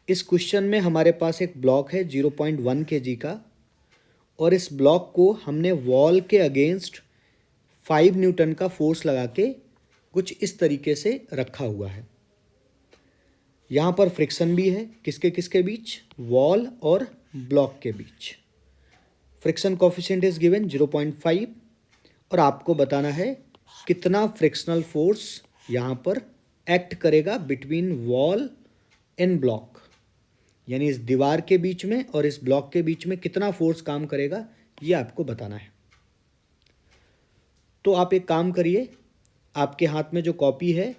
इस क्वेश्चन में हमारे पास एक ब्लॉक है 0.1 kg का, और इस ब्लॉक को हमने वॉल के अगेंस्ट 5 न्यूटन का फोर्स लगा के कुछ इस तरीके से रखा हुआ है। यहाँ पर फ्रिक्शन भी है, किसके किसके बीच, वॉल और ब्लॉक के बीच। फ्रिक्शन कोफिशिएंट इज गिवन 0.5, और आपको बताना है कितना फ्रिक्शनल फोर्स यहाँ पर एक्ट करेगा बिटवीन वॉल एंड ब्लॉक, यानी इस दीवार के बीच में और इस ब्लॉक के बीच में कितना फोर्स काम करेगा, ये आपको बताना है। तो आप एक काम करिए, आपके हाथ में जो कॉपी है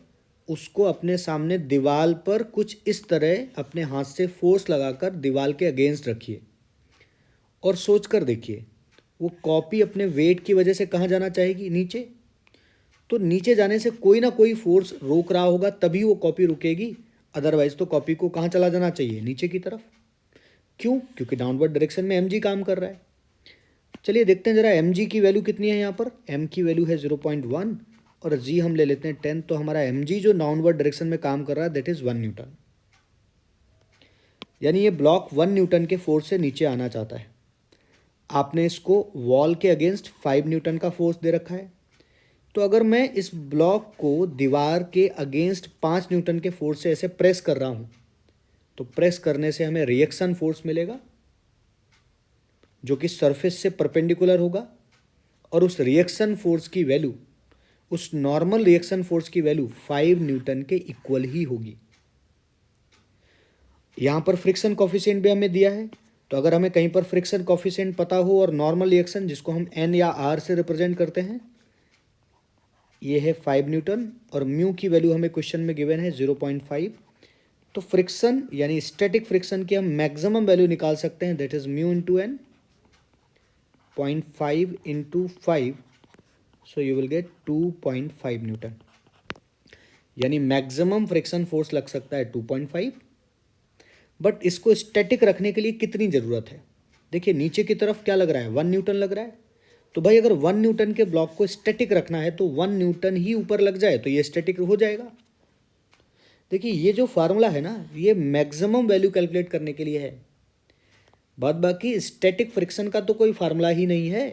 उसको अपने सामने दीवार पर कुछ इस तरह अपने हाथ से फोर्स लगाकर दीवार के अगेंस्ट रखिए और सोच कर देखिए वो कॉपी अपने वेट की वजह से कहाँ जाना चाहेगी, नीचे। तो नीचे जाने से कोई ना कोई फोर्स रोक रहा होगा, तभी वो कॉपी रुकेगी, अदरवाइज तो कॉपी को कहाँ चला जाना चाहिए, नीचे की तरफ। क्यों? क्योंकि डाउनवर्ड डायरेक्शन में mg काम कर रहा है। चलिए देखते हैं जरा mg की वैल्यू कितनी है। यहाँ पर m की वैल्यू है 0.1 और g हम ले लेते हैं 10, तो हमारा mg जो डाउनवर्ड डायरेक्शन में काम कर रहा है दैट इज 1 न्यूटन, यानी ये ब्लॉक 1 न्यूटन के फोर्स से नीचे आना चाहता है। आपने इसको वॉल के अगेंस्ट 5 न्यूटन का फोर्स दे रखा है, तो अगर मैं इस ब्लॉक को दीवार के अगेंस्ट 5 न्यूटन के फोर्स से ऐसे प्रेस कर रहा हूँ, तो प्रेस करने से हमें रिएक्शन फोर्स मिलेगा जो कि सरफेस से परपेंडिकुलर होगा, और उस रिएक्शन फोर्स की वैल्यू, उस नॉर्मल रिएक्शन फोर्स की वैल्यू 5 न्यूटन के इक्वल ही होगी। यहाँ पर फ्रिक्शन कोफिशिएंट भी हमें दिया है, तो अगर हमें कहीं पर फ्रिक्शन कोफिशिएंट पता हो और नॉर्मल रिएक्शन जिसको हम n या r से रिप्रेजेंट करते हैं, ये है 5 न्यूटन और म्यू की वैल्यू हमें क्वेश्चन में गिवन है 0.5। तो फ्रिक्शन यानी स्टैटिक फ्रिक्शन की हम मैक्सिमम वैल्यू निकाल सकते हैं, that is mu into N, 0.5 into 5, so you will get 2.5 newton, यानी मैक्सिमम फ्रिक्शन फोर्स लग सकता है 2.5। बट इसको स्टैटिक रखने के लिए कितनी ज़रूरत है? देखिए नीचे की तरफ क्या लग रहा है, 1 न्यूटन लग रहा है। तो भाई अगर 1 न्यूटन के ब्लॉक को स्टैटिक रखना है तो 1 न्यूटन ही ऊपर लग जाए तो ये स्टैटिक हो जाएगा। देखिए ये जो फार्मूला है ना, ये मैक्सिमम वैल्यू कैलकुलेट करने के लिए है, बाद बाकी स्टैटिक फ्रिक्शन का तो कोई फार्मूला ही नहीं है।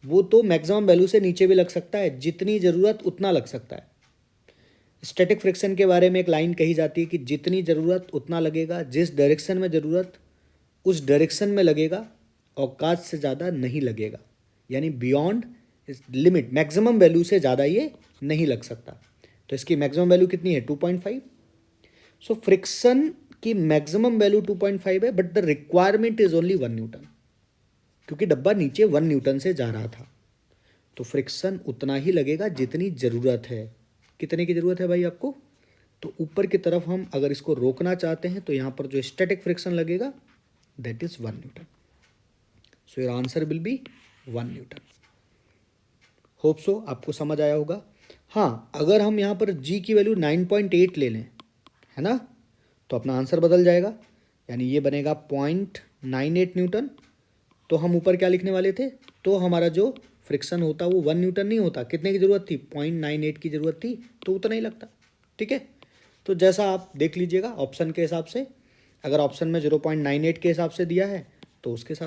वो तो मैक्सिमम वैल्यू से नीचे भी लग सकता है, जितनी ज़रूरत उतना लग सकता है। स्टैटिक फ्रिक्शन के बारे में एक लाइन कही जाती है कि जितनी ज़रूरत उतना लगेगा, जिस डायरेक्शन में ज़रूरत उस डायरेक्शन में लगेगा, औकात से ज़्यादा नहीं लगेगा, यानी बियॉन्ड लिमिट मैक्सिमम वैल्यू से ज़्यादा ये नहीं लग सकता। तो इसकी मैक्सिमम वैल्यू कितनी है, 2.5। सो फ्रिक्शन की मैक्सिमम वैल्यू 2.5 है, but the requirement is only 1 Newton, क्योंकि डब्बा नीचे 1 न्यूटन से जा रहा था, तो फ्रिक्शन उतना ही लगेगा जितनी ज़रूरत है। कितने की ज़रूरत है भाई आपको? तो ऊपर की तरफ हम अगर इसको रोकना चाहते हैं तो यहाँ पर जो स्टैटिक फ्रिक्शन लगेगा that is 1 Newton. So your answer will be 1 Newton. Hope so आपको समझ आया होगा। हाँ, अगर हम यहाँ पर जी की वैल्यू 9.8 ले लें, है ना, तो अपना आंसर बदल जाएगा, यानी ये बनेगा 0.98 न्यूटन। तो हम ऊपर क्या लिखने वाले थे, तो हमारा जो फ्रिक्शन होता वो 1 न्यूटन नहीं होता, कितने की ज़रूरत थी, 0.98 की ज़रूरत थी, तो उतना ही लगता। ठीक है, तो जैसा आप देख लीजिएगा ऑप्शन के हिसाब से, अगर ऑप्शन में 0.98 के हिसाब से दिया है तो उसके साथ